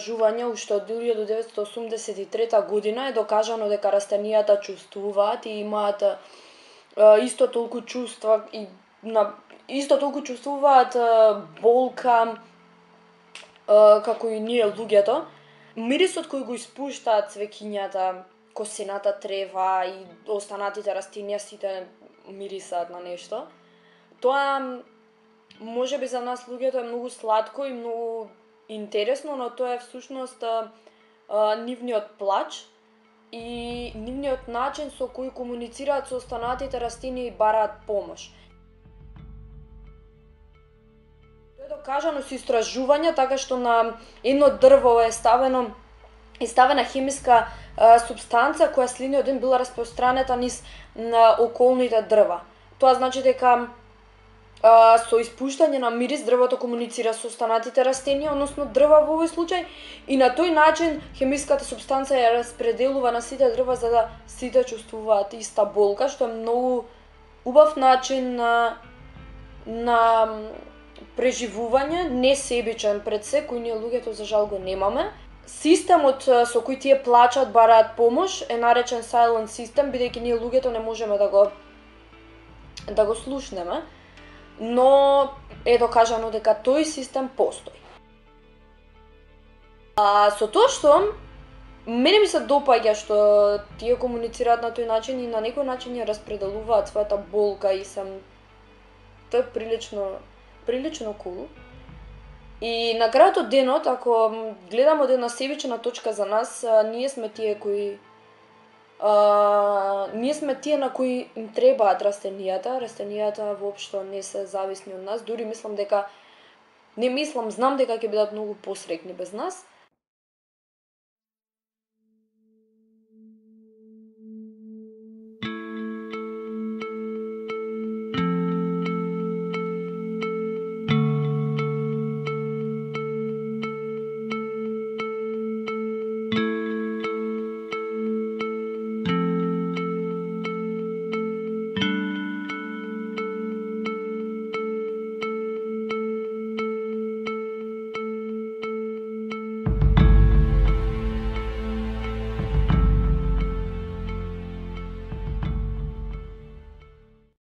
истражувања уште од 1983 година е докажано дека растенијата чувствуваат и имаат исто толку чувства и исто толку чувствуваат болка како и ние луѓето. Мирисот кој го испуштаат цвеќињата, косената трева и останатите растенија сите мирисаат на нешто. Тоа можеби за нас луѓето е многу сладко и многу интересно, но тоа е всушност нивниот плач и нивниот начин со кој комуницираат со останатите растенија и бараат помош. Тоа е докажано со истражувања, така што на едно дрво е ставена хемиска супстанца која следниот ден била распространета низ на околните дрва. Тоа значи дека со испуштање на мирис дрвото комуницира со останатите растенија, односно дрва во овој случај, и на тој начин хемиската супстанца ја распределува на сите дрва за да сите чувствуваат иста болка, што е многу убав начин на преживување, несебичен пред се, кој ние луѓето за жал го немаме. Системот со кој тие плачат, бараат помош е наречен silent system, бидејќи ние луѓето не можеме да го слушнеме, но е докажано дека тој систем постои. Со тоа што мене ми се допаѓа што тие комуницираат на тој начин и на некој начин ја распределуваат својата болка и тоа е прилично cool. И на крајот од денот, ако гледаме од една себична точка за нас, ние сме тие на кои им требаат растенијата. Растенијата воопшто не се зависни од нас, дури знам дека ќе бидат многу посреќни без нас.